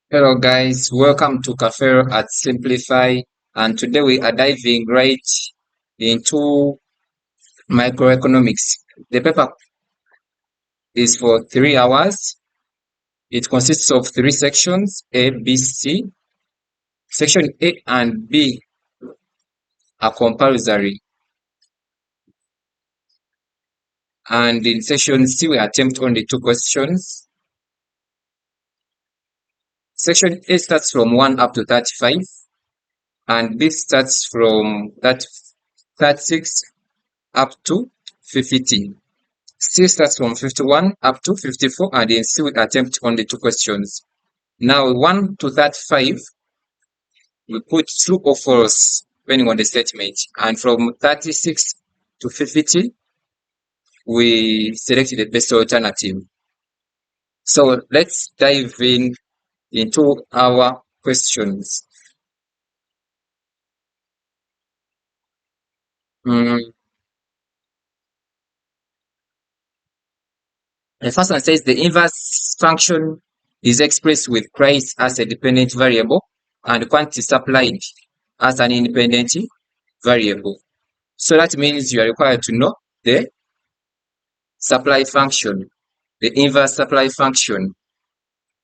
Hello guys, welcome to Cafe at Simplify, and today we are diving right into microeconomics. The paper is for 3 hours. It consists of three sections, A, B, C. Section A and B are compulsory, and in section C we attempt only two questions. Section A starts from 1 up to 35, and B starts from 36 up to 50. C starts from 51 up to 54, and in C we attempt only two questions. Now 1 to 35, we put true or false depending on the statement, and from 36 to 50, we select the best alternative. So let's dive into our questions. The first one says the inverse function is expressed with price as a dependent variable and quantity supplied as an independent variable. So that means you are required to know the supply function, the inverse supply function.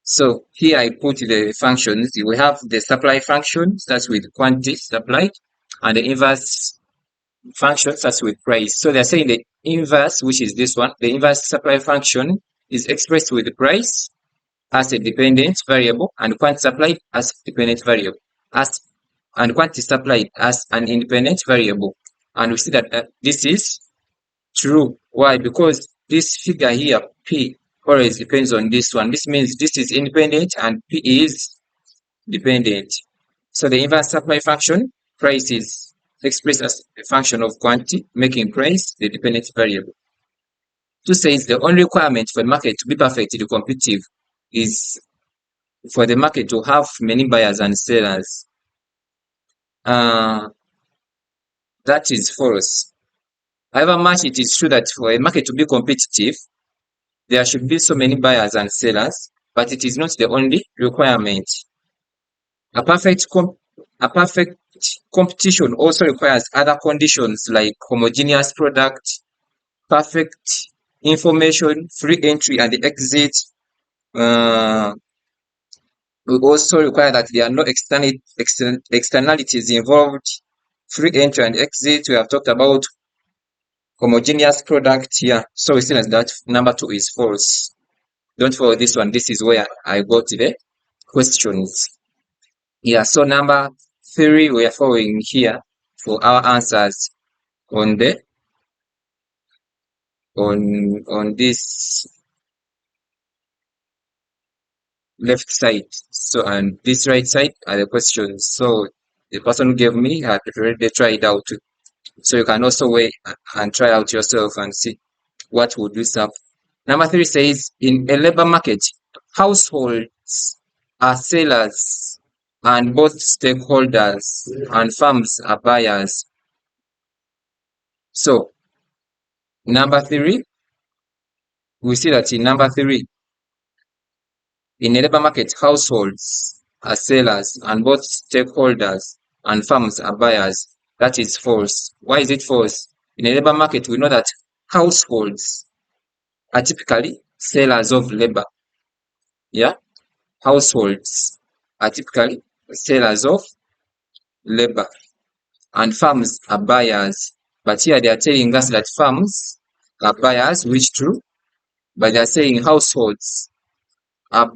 So here I put the functions. We have the supply function starts with quantity supplied, and the inverse function starts with price. So they're saying the inverse, which is this one, the inverse supply function is expressed with the price as a dependent variable and quantity supplied as dependent variable, and quantity supplied as an independent variable. And we see that this is true. Why? Because this figure here, P, always depends on this one. This means this is independent and P is dependent. So the inverse supply function, price is expressed as a function of quantity, making price the dependent variable. 2 says the only requirement for the market to be perfectly competitive is for the market to have many buyers and sellers. That is false. However much it is true that for a market to be competitive, there should be so many buyers and sellers, but it is not the only requirement. A perfect competition also requires other conditions like homogeneous product, perfect information, free entry and exit. We also require that there are no externalities involved. Free entry and exit, we have talked about homogeneous product here. So we see that number 2 is false. Don't follow this one. This is where I got the questions. Yeah, so number 3 we are following here for our answers on this left side. So and this right side are the questions. So the person who gave me had already tried out. So you can also wait and try out yourself and see what would you serve. Number 3 says in a labor market, households are sellers and both stakeholders and firms are buyers. So number 3, we see that in number 3, in a labor market, households are sellers and both stakeholders and firms are buyers. That is false. Why is it false? In a labor market, we know that households are typically sellers of labor. Yeah, households are typically sellers of labor and firms are buyers. But here they are telling us that firms are buyers, which true, but they are saying households are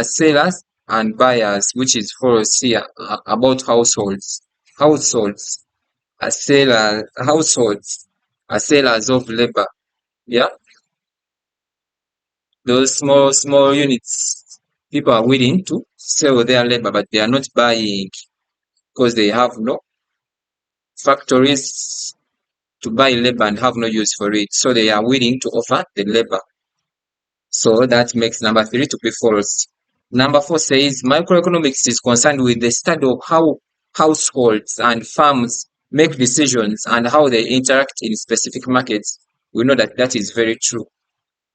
sellers and buyers, which is false here about households. Households are sellers of labor. Yeah, those small units, people are willing to sell their labor, but they are not buying because they have no factories to buy labor and have no use for it. So they are willing to offer the labor. So that makes number 3 to be false. Number 4 says microeconomics is concerned with the study of how households and firms make decisions and how they interact in specific markets. We know that that is very true.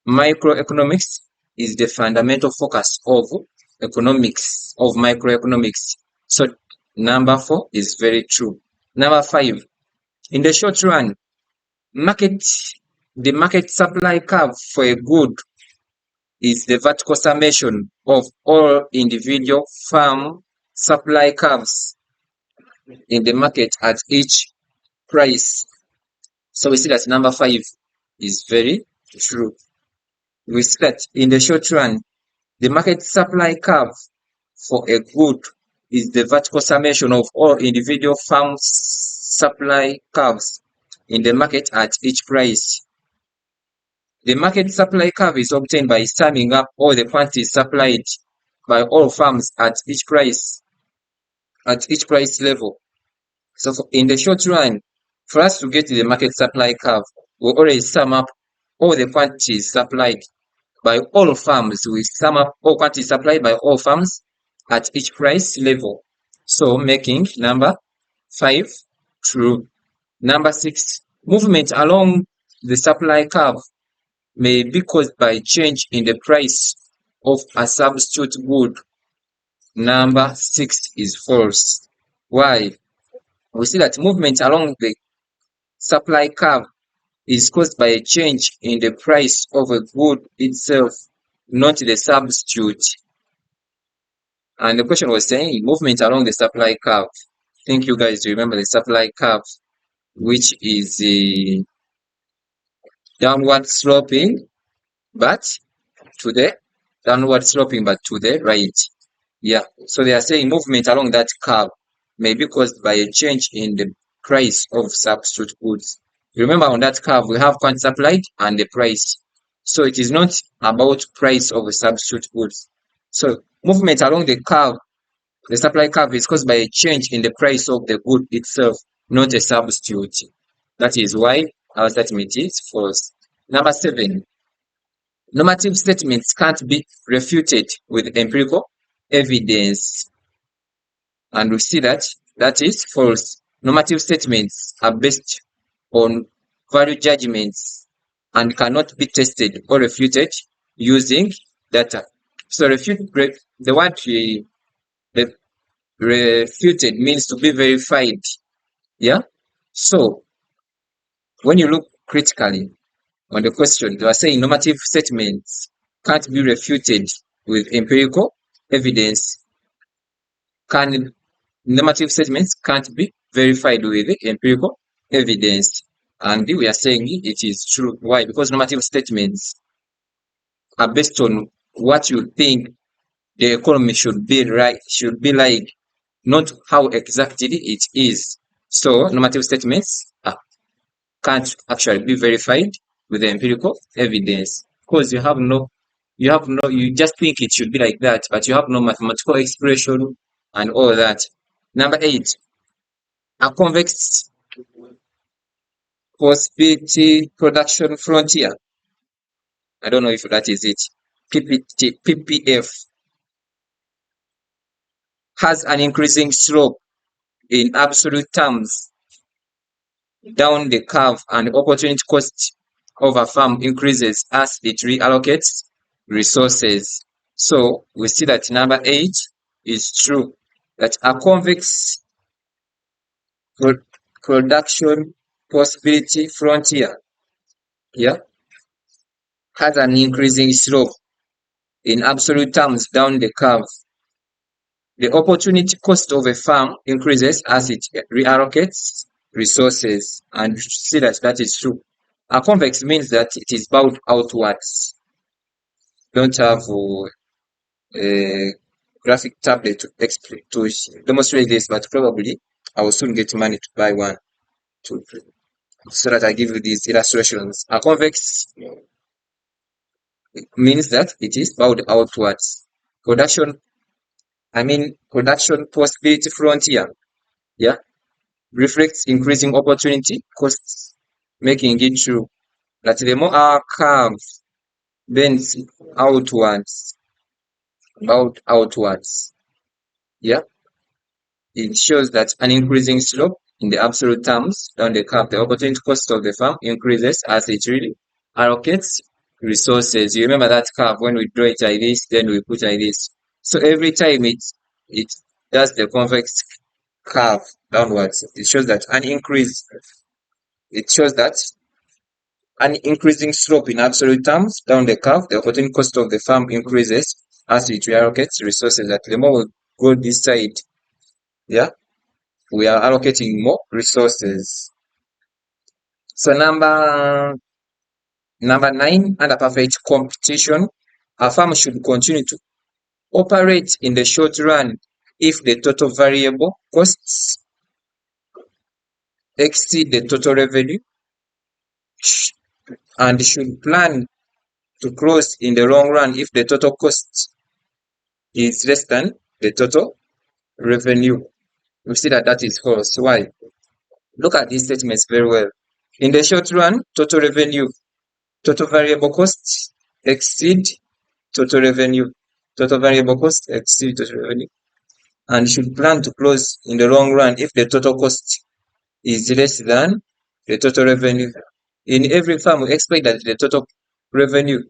Microeconomics is the fundamental focus of economics, of microeconomics. So number 4 is very true. Number 5, in the short run, the market supply curve for a good is the vertical summation of all individual firm supply curves in the market at each price. So we see that number 5 is very true. We see that in the short run, the market supply curve for a good is the vertical summation of all individual firm supply curves in the market at each price. The market supply curve is obtained by summing up all the quantities supplied by all firms at each price level. So in the short run, for us to get the market supply curve, we always sum up all the quantities supplied by all firms. We sum up all quantities supplied by all firms at each price level. So making number 5 true. Number 6, movement along the supply curve may be caused by change in the price of a substitute good. Number 6 is false. Why? We see that movement along the supply curve is caused by a change in the price of a good itself, not the substitute. And the question was saying movement along the supply curve. I think you guys remember the supply curve, which is downward sloping, but to the right. Yeah, so they are saying movement along that curve may be caused by a change in the price of substitute goods. Remember, on that curve we have quantity supplied and the price. So it is not about price of substitute goods. So movement along the curve, the supply curve, is caused by a change in the price of the good itself, not a substitute. That is why our statement is false. Number 7, normative statements can't be refuted with empirical evidence. And we see that is false. Normative statements are based on value judgments and cannot be tested or refuted using data. So the word refuted means to be verified. Yeah. So when you look critically on the question, they are saying normative statements can't be refuted with empirical evidence. Normative statements can't be verified with empirical evidence. And we are saying it is true. Why? Because normative statements are based on what you think the economy should be like, not how exactly it is. So normative statements can't actually be verified with the empirical evidence, because you just think it should be like that, but you have no mathematical expression and all that. Number 8, a convex possibility production frontier. I don't know if that is it. PPF has an increasing slope in absolute terms down the curve, and opportunity cost of a firm increases as it reallocates resources. So we see that number 8 is true, that a convex production possibility frontier has an increasing slope in absolute terms down the curve. The opportunity cost of a firm increases as it reallocates resources, and see that is true. A convex means that it is bowed outwards. Don't have a graphic tablet to demonstrate this, but probably I will soon get money to buy one so that I give you these illustrations. A convex means that it is bowed outwards. Production possibility frontier reflects increasing opportunity costs, making it true that the more our curve bends outwards, it shows that an increasing slope in the absolute terms down the curve. The opportunity cost of the firm increases as it really allocates resources. You remember that curve when we draw it like this, then we put like this. So every time it does the convex curve downwards, it shows that an increasing slope in absolute terms down the curve. The opportunity cost of the farm increases as it reallocates resources. That the more we go this side, yeah, we are allocating more resources. So number 9, under perfect competition, a farm should continue to operate in the short run if the total variable costs exceed the total revenue, and should plan to close in the long run if the total cost is less than the total revenue. We see that is false. Why? Look at these statements very well. In the short run, total variable costs exceed total revenue. Total variable costs exceed total revenue, and should plan to close in the long run if the total cost is less than the total revenue. In every farm, we expect that the total revenue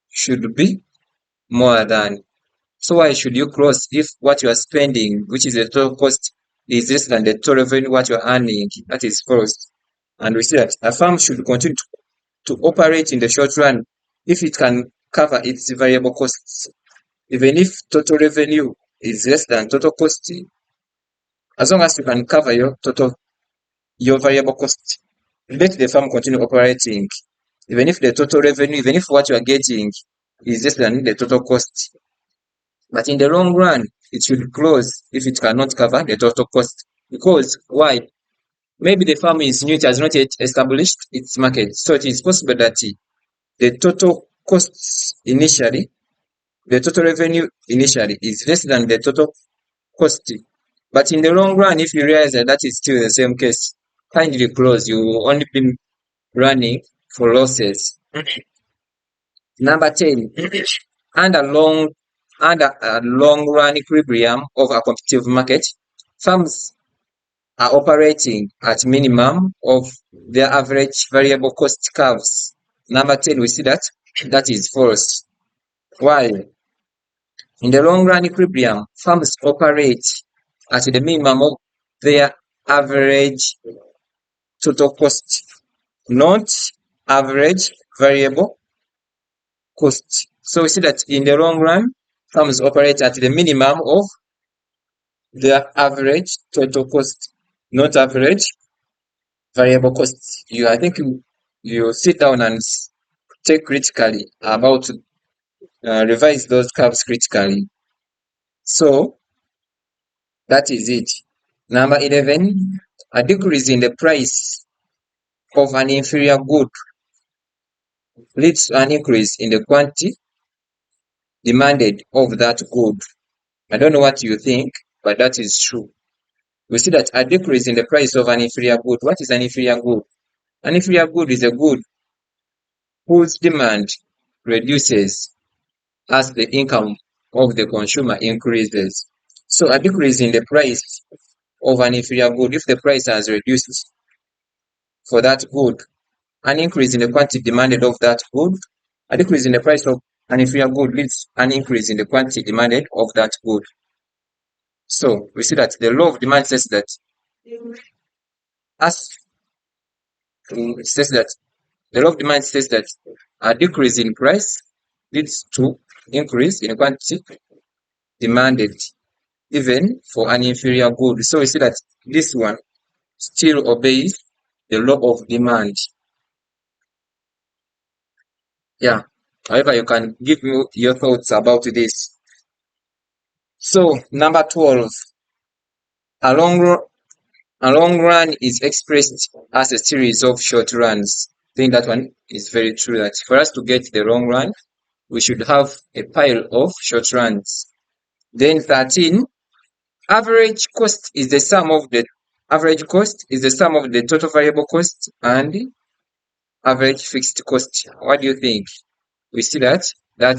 should be more than. So why should you close if what you are spending, which is the total cost, is less than the total revenue what you are earning? That is false. And we see that a farm should continue to operate in the short run if it can cover its variable costs, even if total revenue is less than total cost. As long as you can cover your variable cost, let the farm continue operating, even if the total revenue, even if what you are getting is less than the total cost. But in the long run, it should close if it cannot cover the total cost. Because why? Maybe the farm is new, it has not yet established its market. So it is possible that the total costs initially, the total revenue initially is less than the total cost. But in the long run, if you realize that is still the same case, kindly close. You will only be running for losses. Number 10, under a long run equilibrium of a competitive market, firms are operating at minimum of their average variable cost curves. Number 10, we see that is false. Why? In the long run equilibrium, firms operate at the minimum of their average total cost, not average variable cost. So we see that in the long run, firms operate at the minimum of their average total cost, not average variable cost. I think you sit down and take critically about revise those curves critically. So that is it. Number 11, a decrease in the price of an inferior good leads to an increase in the quantity demanded of that good. I don't know what you think, but that is true. We see that a decrease in the price of an inferior good. What is an inferior good? An inferior good is a good whose demand reduces as the income of the consumer increases. So a decrease in the price of an inferior good, if the price has reduced for that good, an increase in the quantity demanded of that good, a decrease in the price of an inferior good leads an increase in the quantity demanded of that good. So we see that the law of demand says that the law of demand says that a decrease in price leads to increase in quantity demanded, even for an inferior good. So we see that this one still obeys the law of demand. Yeah. However, you can give me your thoughts about this. So number 12, a long run is expressed as a series of short runs. I think that one is very true, that for us to get the long run, we should have a pile of short runs. Then 13, average cost is the sum of the total variable cost and average fixed cost. What do you think? We see that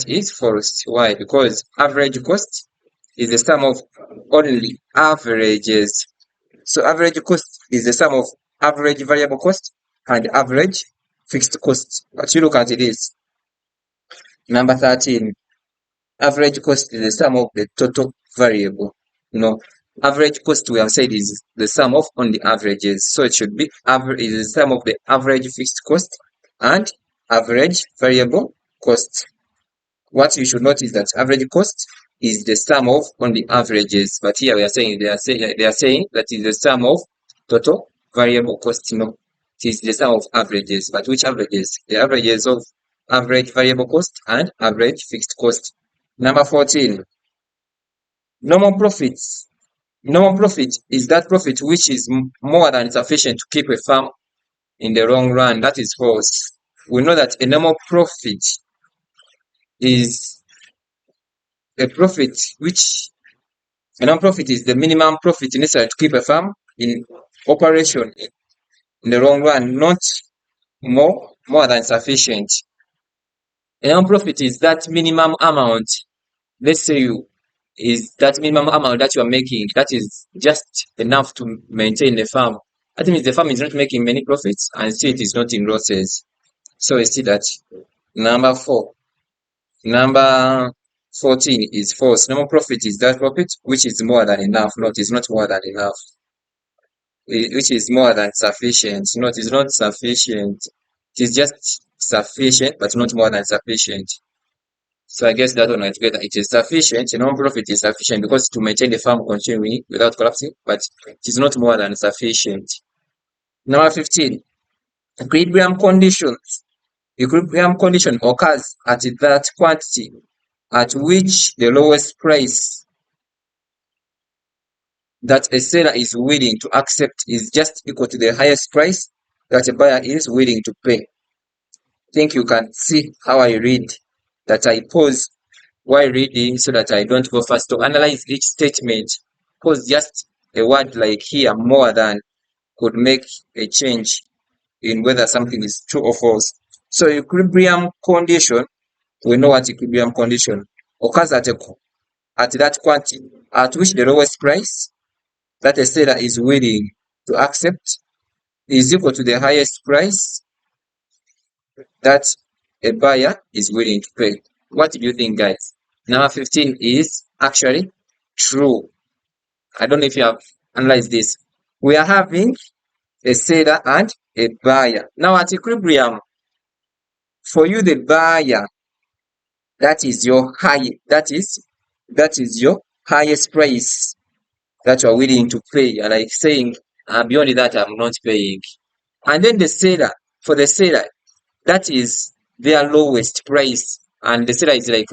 is false. Why? Because average cost is the sum of only averages. So average cost is the sum of average variable cost and average fixed cost. But you look at this. Number 13, average cost is the sum of the total variable. Average cost we have said is the sum of only averages. So it should be average is the sum of the average fixed cost and average variable cost. What you should notice that average cost is the sum of only averages, but here we are saying they are saying that is the sum of total variable cost. It is the sum of averages, but which averages? The averages of average variable cost and average fixed cost. Number 14, normal profits. Normal profit is that profit which is more than sufficient to keep a firm in the long run. That is false. We know that a normal profit is a profit which a non-profit is the minimum profit necessary to keep a firm in operation in the long run, not more than sufficient. A non-profit is that minimum amount. Let's say is that minimum amount that you are making that is just enough to maintain the farm. That means the farm is not making many profits and still it is not in losses. So we see that number 14 is false. Normal profit is that profit which is more than enough. No, it is not more than enough. Which is more than sufficient. No, it is not sufficient. It is just sufficient, but not more than sufficient. So I guess that one altogether, it is sufficient. A non-profit is sufficient because to maintain the farm continuing without collapsing, but it is not more than sufficient. Number 15, equilibrium conditions. Equilibrium condition occurs at that quantity at which the lowest price that a seller is willing to accept is just equal to the highest price that a buyer is willing to pay. I think you can see how I read, that I pause while reading so that I don't go fast. To analyze each statement, pause just a word like here, more than, could make a change in whether something is true or false. So equilibrium condition, we know what equilibrium condition occurs at that quantity at which the lowest price that a seller is willing to accept is equal to the highest price that a buyer is willing to pay. What do you think, guys? Number 15 is actually true. I don't know if you have analyzed this. We are having a seller and a buyer. Now at equilibrium, for you, the buyer, that is your your highest price that you are willing to pay. And like saying, beyond that, I'm not paying. And then the seller, for the seller, that is their lowest price. And the seller is like,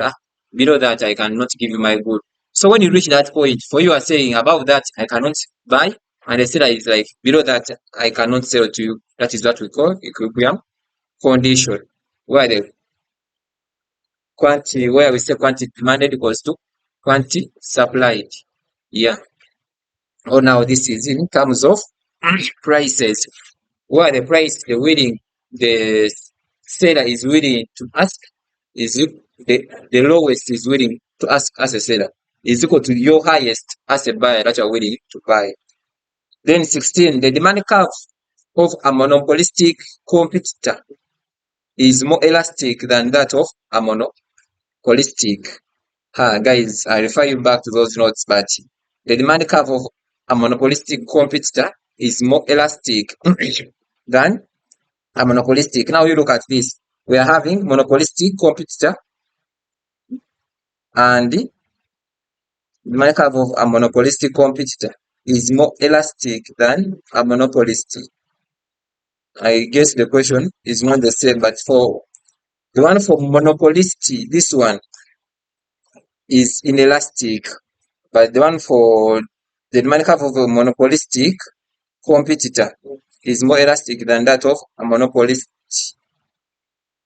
below that, I cannot give you my good. So when you reach that point, for you are saying, above that, I cannot buy. And the seller is like, below that, I cannot sell to you. That is what we call equilibrium condition, where the quantity, where we say quantity demanded equals to quantity supplied. Yeah. Oh, now this is in terms of prices, where the price the seller is willing to ask is the lowest is willing to ask as a seller is equal to your highest as a buyer that you are willing to buy. Then 16, the demand curve of a monopolistic competitor is more elastic than that of a monopolistic. Guys, I refer you back to those notes, but the demand curve of a monopolistic competitor is more elastic than a monopolistic. Now you look at this. We are having monopolistic competitor, and the demand curve of a monopolistic competitor is more elastic than a monopolistic. I guess the question is not the same, but for the one for monopolistic, this one is inelastic, but the one for the demand curve of a monopolistic competitor is more elastic than that of a monopolist.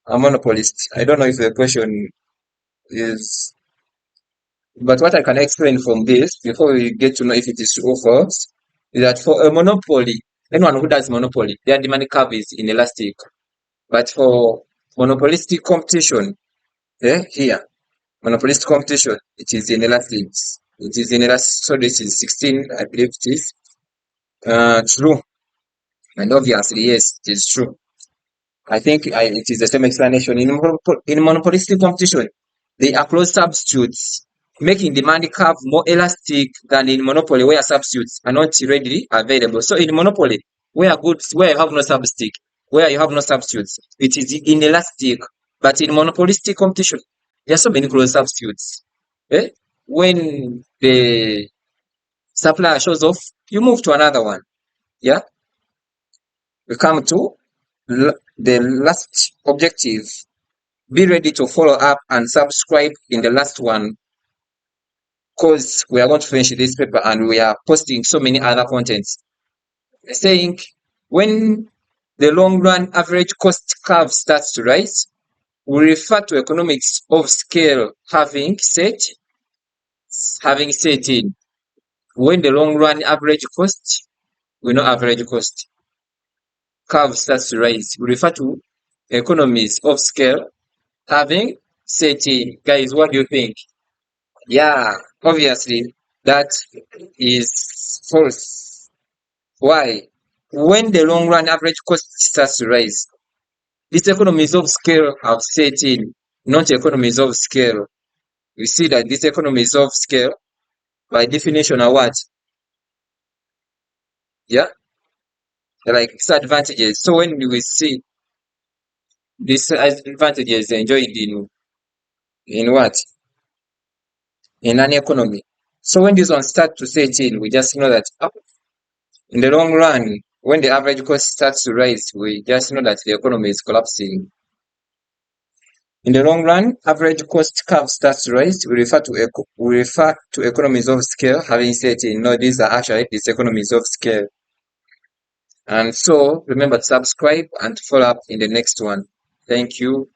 I don't know if the question is, but what I can explain from this before we get to know if it is true or false is that for a monopoly, anyone who does monopoly, their demand curve is inelastic. But for monopolistic competition, here, monopolistic competition, it is inelastic. It is inelastic. So this is 16, I believe it is true. And obviously, yes, it is true. I think it is the same explanation. In monopolistic competition, they approach substitutes, making demand curve more elastic than in monopoly, where substitutes are not readily available. So in monopoly, where you have no substitute, where you have no substitutes, it is inelastic. But in monopolistic competition, there are so many closed substitutes. Eh? When the supplier shows off, you move to another one. Yeah, we come to the last objective. Be ready to follow up and subscribe in the last one, because we are going to finish this paper and we are posting so many other contents. Saying when the long run average cost curve starts to rise, we refer to economics of scale having set in. When the long run average cost, we know average cost curve starts to rise, we refer to economies of scale having set in. Guys, what do you think? Yeah, obviously that is false. Why? When the long run average cost starts to rise, these economies of scale have set in, not economies of scale. We see that these economies of scale, by definition, are what? Yeah, they're like disadvantages. So when we see these advantages enjoyed in what? In an economy. So when these ones start to set in, we just know that in the long run, when the average cost starts to rise, we just know that the economy is collapsing. In the long run, average cost curve starts to rise. We refer to economies of scale having set in. No, these are actually these economies of scale. And so remember to subscribe and follow up in the next one. Thank you.